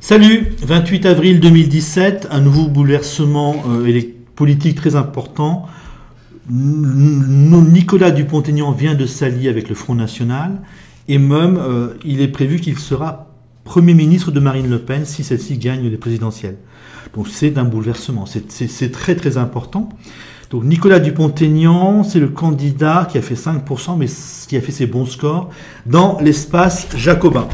Salut, 28 avril 2017, un nouveau bouleversement politique très important. Nicolas Dupont-Aignan vient de s'allier avec le Front National et même il est prévu qu'il sera Premier ministre de Marine Le Pen si celle-ci gagne les présidentielles. Donc c'est un bouleversement, c'est très très important. Donc Nicolas Dupont-Aignan, c'est le candidat qui a fait 5%, mais qui a fait ses bons scores dans l'espace jacobin.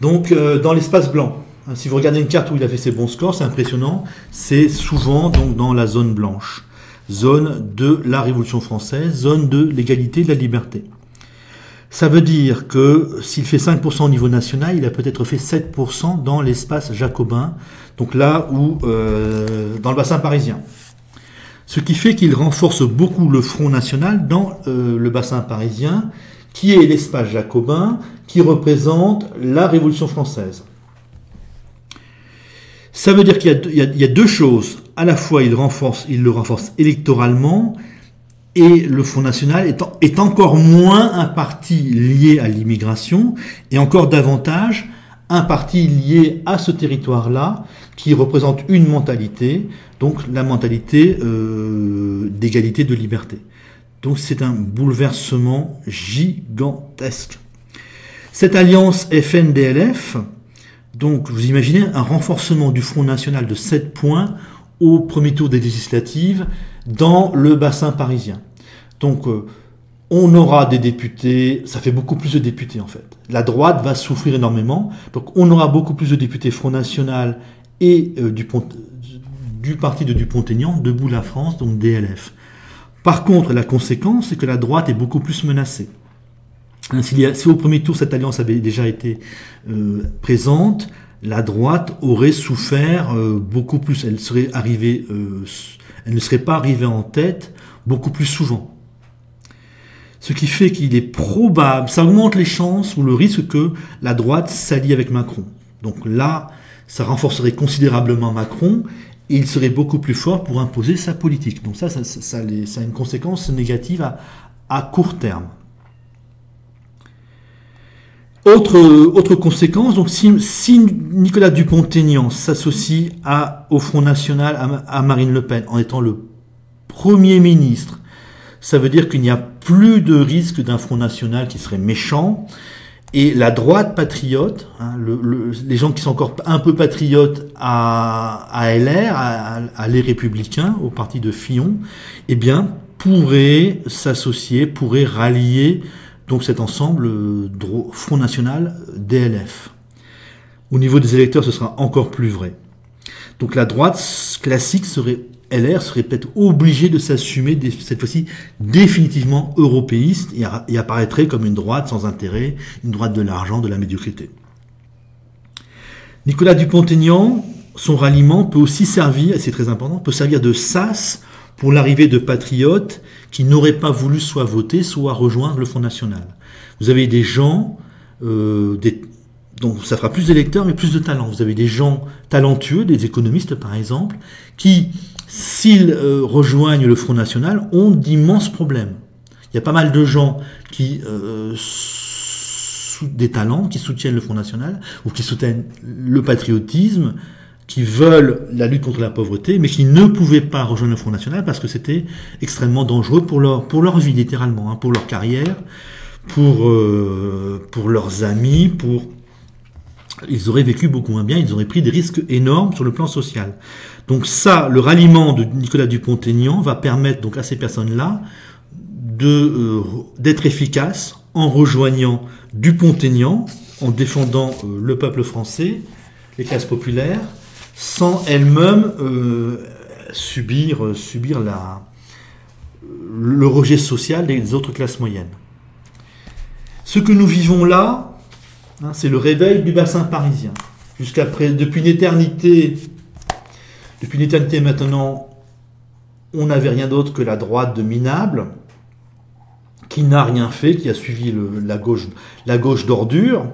Donc dans l'espace blanc. Si vous regardez une carte où il a fait ses bons scores, c'est impressionnant. C'est souvent donc dans la zone blanche. Zone de la Révolution française, zone de l'égalité et de la liberté. Ça veut dire que s'il fait 5% au niveau national, il a peut-être fait 7% dans l'espace jacobin, donc là où, dans le bassin parisien. Ce qui fait qu'il renforce beaucoup le Front National dans le bassin parisien, qui est l'espace jacobin, qui représente la Révolution française. Ça veut dire qu'il y a deux choses. À la fois, il le renforce électoralement, et le Front National est encore moins un parti lié à l'immigration, et encore davantage un parti lié à ce territoire-là, qui représente une mentalité, donc la mentalité d'égalité, de liberté. Donc c'est un bouleversement gigantesque. Cette alliance FN-DLF, donc vous imaginez un renforcement du Front National de 7 points au premier tour des législatives dans le bassin parisien. Donc on aura des députés, ça fait beaucoup plus de députés en fait. La droite va souffrir énormément, donc on aura beaucoup plus de députés Front National et du parti de Dupont-Aignan, Debout la France, donc DLF. Par contre, la conséquence, c'est que la droite est beaucoup plus menacée. Si au premier tour, cette alliance avait déjà été présente, la droite aurait souffert beaucoup plus. Elle ne serait pas arrivée en tête beaucoup plus souvent. Ce qui fait qu'il est probable, ça augmente les chances ou le risque que la droite s'allie avec Macron. Donc là, ça renforcerait considérablement Macron et il serait beaucoup plus fort pour imposer sa politique. Donc ça a une conséquence négative à court terme. Autre conséquence, donc si Nicolas Dupont-Aignan s'associe au Front National, à Marine Le Pen, en étant le Premier ministre, ça veut dire qu'il n'y a plus de risque d'un Front National qui serait méchant, et la droite patriote, les gens qui sont encore un peu patriotes à LR, à les Républicains, au parti de Fillon, eh bien, pourraient s'associer, pourraient rallier donc cet ensemble Front National DLF. Au niveau des électeurs, ce sera encore plus vrai. Donc la droite classique LR serait peut-être obligée de s'assumer cette fois-ci définitivement européiste et apparaîtrait comme une droite sans intérêt, une droite de l'argent, de la médiocrité. Nicolas Dupont-Aignan, son ralliement peut aussi servir, et c'est très important, peut servir de sas pour l'arrivée de patriotes qui n'auraient pas voulu soit voter, soit rejoindre le Front National. Vous avez des gens, donc ça fera plus d'électeurs mais plus de talents. Vous avez des gens talentueux, des économistes par exemple, qui, s'ils rejoignent le Front National, ont d'immenses problèmes. Il y a pas mal de gens qui des talents, qui soutiennent le Front National, ou qui soutiennent le patriotisme, qui veulent la lutte contre la pauvreté, mais qui ne pouvaient pas rejoindre le Front National parce que c'était extrêmement dangereux pour leur vie, littéralement, pour leur carrière, pour leurs amis, ils auraient vécu beaucoup moins bien, ils auraient pris des risques énormes sur le plan social. Donc ça, le ralliement de Nicolas Dupont-Aignan va permettre donc à ces personnes-là d'être efficaces en rejoignant Dupont-Aignan, en défendant le peuple français, les classes populaires, sans elles-mêmes subir le rejet social des autres classes moyennes. Ce que nous vivons là, c'est le réveil du bassin parisien. Depuis une éternité maintenant, on n'avait rien d'autre que la droite de Minable, qui n'a rien fait, qui a suivi la gauche d'ordure.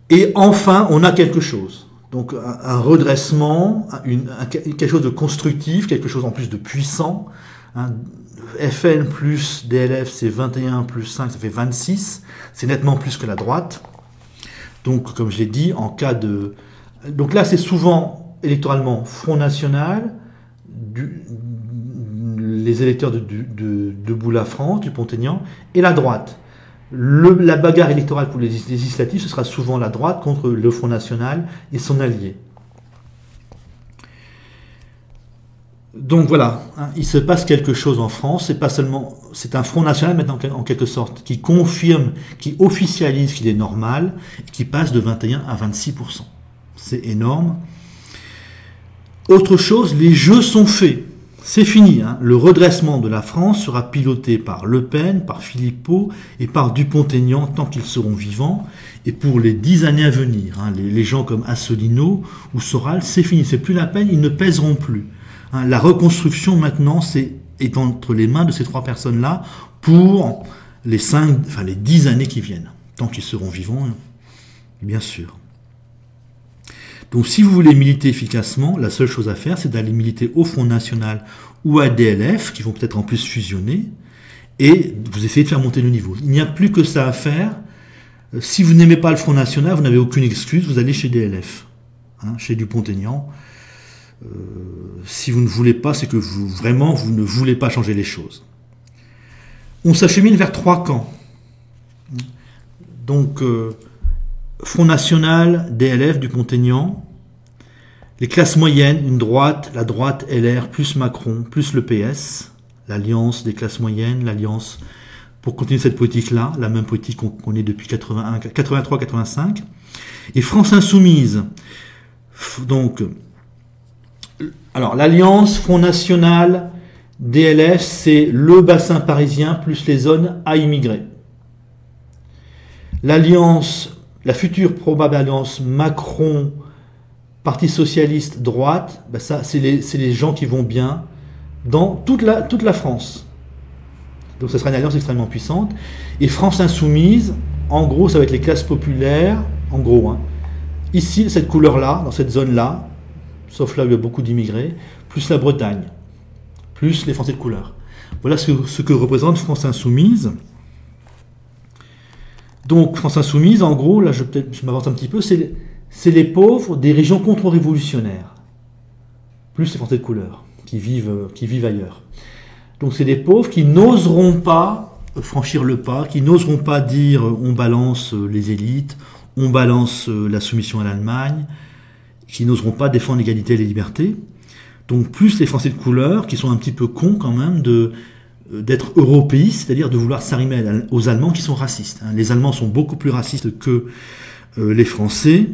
Et enfin, on a quelque chose. Donc un redressement, quelque chose de constructif, quelque chose en plus de puissant. FN plus DLF, c'est 21 plus 5, ça fait 26. C'est nettement plus que la droite. Donc, comme je l'ai dit, en cas de... Donc là, c'est souvent électoralement Front National, les électeurs de Debout la France, du Pont-Aignan, et la droite. La bagarre électorale pour les législatives, ce sera souvent la droite contre le Front National et son allié. Donc voilà, hein, il se passe quelque chose en France, c'est pas seulement, c'est un Front National maintenant en quelque sorte, qui confirme, qui officialise qu'il est normal, et qui passe de 21 à 26%. C'est énorme. Autre chose, les jeux sont faits. C'est fini, hein. Le redressement de la France sera piloté par Le Pen, par Philippot et par Dupont-Aignan tant qu'ils seront vivants, et pour les 10 années à venir. Hein. Les gens comme Asselineau ou Soral, c'est fini, c'est plus la peine, ils ne pèseront plus. Hein. La reconstruction maintenant est entre les mains de ces 3 personnes-là pour les 10 années qui viennent, tant qu'ils seront vivants, bien sûr. Donc si vous voulez militer efficacement, la seule chose à faire, c'est d'aller militer au Front National ou à DLF, qui vont peut-être en plus fusionner, et vous essayez de faire monter le niveau. Il n'y a plus que ça à faire. Si vous n'aimez pas le Front National, vous n'avez aucune excuse, vous allez chez DLF, hein, chez Dupont-Aignan. Si vous ne voulez pas, c'est que vous ne voulez pas changer les choses. On s'achemine vers 3 camps. Donc... Front National, DLF, Dupont-Aignan, les classes moyennes, une droite, la droite LR plus Macron, plus le PS, l'alliance des classes moyennes, l'alliance pour continuer cette politique-là, la même politique qu'on connaît depuis 83-85, et France Insoumise. Donc, alors l'alliance Front National, DLF, c'est le bassin parisien plus les zones à immigrer. L'alliance, la future probable alliance Macron, Parti Socialiste, droite, ben ça, c'est les gens qui vont bien dans toute la France. Donc ce sera une alliance extrêmement puissante. Et France Insoumise, en gros, ça va être les classes populaires, en gros. Hein. Ici, cette couleur-là, dans cette zone-là, sauf là où il y a beaucoup d'immigrés, plus la Bretagne, plus les Français de couleur. Voilà ce que représente France Insoumise. Donc, France Insoumise, en gros, là je m'avance un petit peu, c'est les pauvres des régions contre-révolutionnaires, plus les Français de couleur, qui vivent ailleurs. Donc, c'est des pauvres qui n'oseront pas franchir le pas, qui n'oseront pas dire on balance les élites, on balance la soumission à l'Allemagne, qui n'oseront pas défendre l'égalité et les libertés. Donc, plus les Français de couleur, qui sont un petit peu cons quand même d'être européistes, c'est-à-dire de vouloir s'arrimer aux Allemands qui sont racistes. Les Allemands sont beaucoup plus racistes que les Français.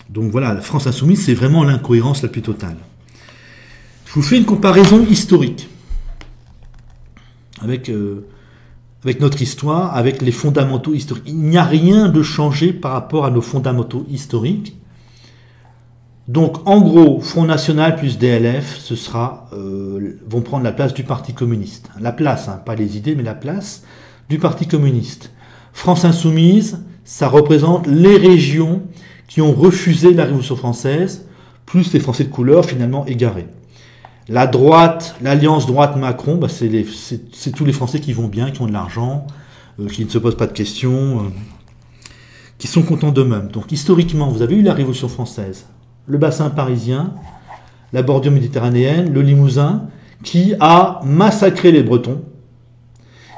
Donc voilà, la France Insoumise, c'est vraiment l'incohérence la plus totale. Je vous fais une comparaison historique avec notre histoire, avec les fondamentaux historiques. Il n'y a rien de changé par rapport à nos fondamentaux historiques. Donc, en gros, Front National plus DLF, vont prendre la place du Parti communiste. La place, hein, pas les idées, mais la place du Parti communiste. France Insoumise, ça représente les régions qui ont refusé la Révolution française, plus les Français de couleur finalement égarés. La droite, l'alliance droite-Macron, bah c'est tous les Français qui vont bien, qui ont de l'argent, qui ne se posent pas de questions, qui sont contents d'eux-mêmes. Donc, historiquement, vous avez eu la Révolution française, le bassin parisien, la bordure méditerranéenne, le Limousin, qui a massacré les Bretons,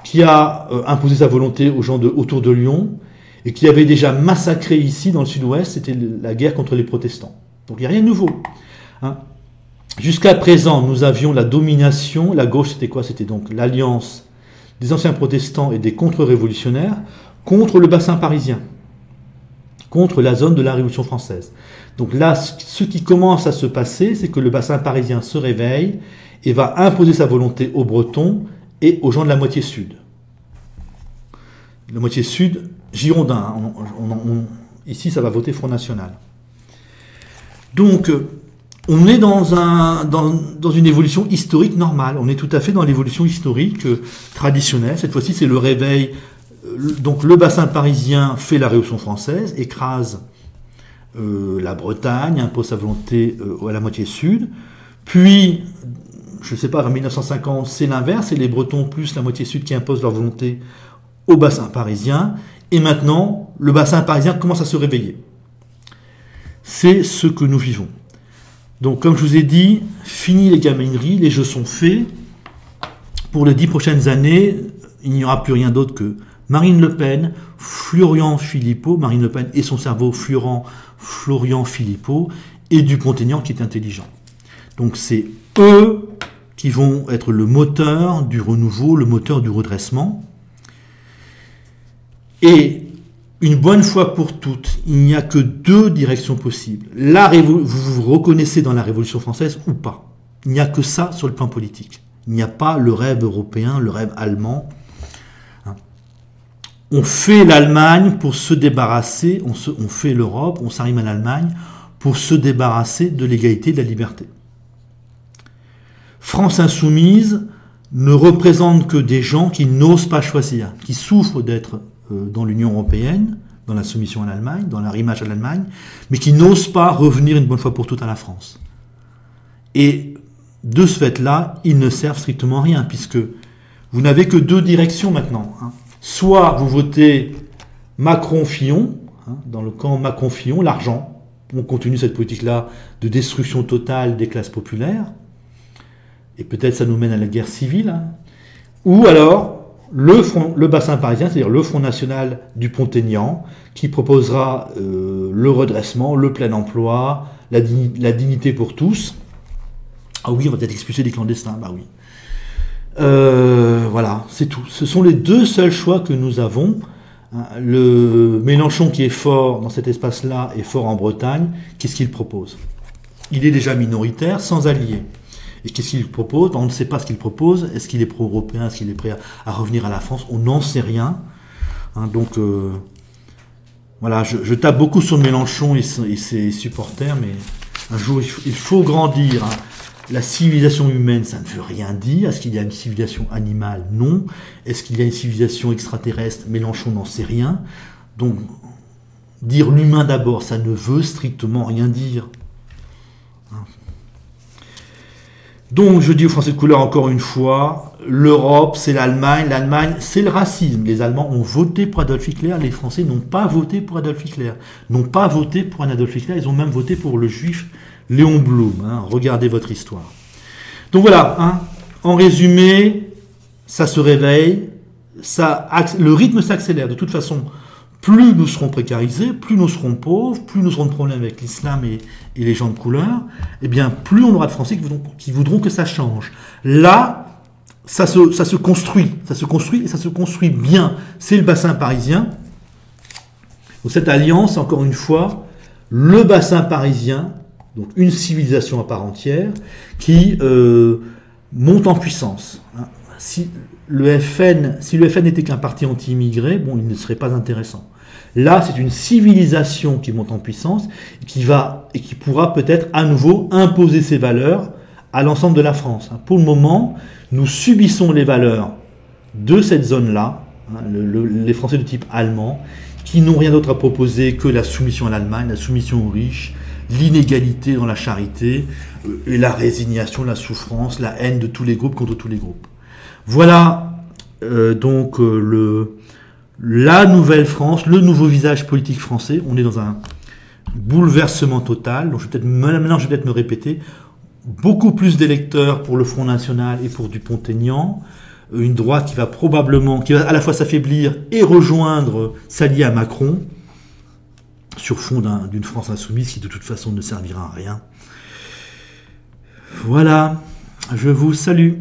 qui a imposé sa volonté aux gens autour de Lyon, et qui avait déjà massacré ici, dans le sud-ouest, c'était la guerre contre les protestants. Donc il n'y a rien de nouveau. Hein. Jusqu'à présent, nous avions la domination, la gauche c'était quoi? C'était donc l'alliance des anciens protestants et des contre-révolutionnaires contre le bassin parisien, contre la zone de la Révolution française. Donc là, ce qui commence à se passer, c'est que le bassin parisien se réveille et va imposer sa volonté aux Bretons et aux gens de la moitié sud. La moitié sud, Girondin. Ici, ça va voter Front National. Donc, on est dans une évolution historique normale. On est tout à fait dans l'évolution historique traditionnelle. Cette fois-ci, c'est le réveil. Donc, le bassin parisien fait la Révolution française, écrase la Bretagne, impose sa volonté à la moitié sud. Puis, je ne sais pas, vers 1950, c'est l'inverse, c'est les Bretons plus la moitié sud qui imposent leur volonté au bassin parisien. Et maintenant, le bassin parisien commence à se réveiller. C'est ce que nous vivons. Donc, comme je vous ai dit, fini les gamineries, les jeux sont faits. Pour les 10 prochaines années, il n'y aura plus rien d'autre que Marine Le Pen, Florian Philippot, Marine Le Pen et son cerveau Florian Philippot, et Dupont-Aignan qui est intelligent. Donc c'est eux qui vont être le moteur du renouveau, le moteur du redressement. Et une bonne fois pour toutes, il n'y a que 2 directions possibles. Vous vous reconnaissez dans la Révolution française ou pas. Il n'y a que ça sur le plan politique. Il n'y a pas le rêve européen, le rêve allemand. On fait l'Allemagne pour se débarrasser, on fait l'Europe, on s'arrime à l'Allemagne pour se débarrasser de l'égalité et de la liberté. France Insoumise ne représente que des gens qui n'osent pas choisir, qui souffrent d'être dans l'Union européenne, dans la soumission à l'Allemagne, dans l'arrimage à l'Allemagne, mais qui n'osent pas revenir une bonne fois pour toutes à la France. Et de ce fait-là, ils ne servent strictement à rien, puisque vous n'avez que 2 directions maintenant. Soit vous votez Macron-Fillon, dans le camp Macron-Fillon, l'argent, on continue cette politique-là de destruction totale des classes populaires, et peut-être ça nous mène à la guerre civile, ou alors le bassin parisien, c'est-à-dire le Front National Dupont-Aignan, qui proposera le redressement, le plein emploi, la dignité pour tous. Ah oui, on va peut-être expulser les clandestins, bah oui. Voilà, c'est tout. Ce sont les 2 seuls choix que nous avons. Le Mélenchon qui est fort dans cet espace-là est fort en Bretagne. Qu'est-ce qu'il propose? Il est déjà minoritaire, sans alliés. Et qu'est-ce qu'il propose? On ne sait pas ce qu'il propose. Est-ce qu'il est pro-européen? Est-ce qu'il est prêt à revenir à la France? On n'en sait rien. Donc, voilà, je tape beaucoup sur Mélenchon et ses supporters, mais un jour, il faut grandir. La civilisation humaine, ça ne veut rien dire. Est-ce qu'il y a une civilisation animale? Non. Est-ce qu'il y a une civilisation extraterrestre? Mélenchon n'en sait rien. Donc, dire l'humain d'abord, ça ne veut strictement rien dire. Donc, je dis aux Français de couleur encore une fois, l'Europe, c'est l'Allemagne, c'est le racisme. Les Allemands ont voté pour Adolf Hitler, les Français n'ont pas voté pour Adolf Hitler, n'ont pas voté pour un Adolf Hitler, ils ont même voté pour le juif Léon Blum. Regardez votre histoire. Donc voilà, en résumé, ça se réveille, le rythme s'accélère. De toute façon, plus nous serons précarisés, plus nous serons pauvres, plus nous aurons de problèmes avec l'islam et les gens de couleur, eh bien, plus on aura de Français qui voudront que ça change. Là, ça se construit et ça se construit bien. C'est le bassin parisien. Donc cette alliance, encore une fois, le bassin parisien, donc une civilisation à part entière, qui monte en puissance. Si le FN n'était qu'un parti anti-immigré, bon, il ne serait pas intéressant. Là, c'est une civilisation qui monte en puissance, qui pourra peut-être à nouveau imposer ses valeurs à l'ensemble de la France. Pour le moment, nous subissons les valeurs de cette zone-là, les Français de type allemand, qui n'ont rien d'autre à proposer que la soumission à l'Allemagne, la soumission aux riches, l'inégalité dans la charité, et la résignation, la souffrance, la haine de tous les groupes contre tous les groupes. Voilà donc la nouvelle France, le nouveau visage politique français. On est dans un bouleversement total. Donc maintenant, je vais peut-être me répéter. Beaucoup plus d'électeurs pour le Front National et pour Dupont-Aignan. Une droite qui va à la fois s'affaiblir et rejoindre, s'allier à Macron, sur fond d'une France insoumise qui de toute façon ne servira à rien. Voilà, je vous salue.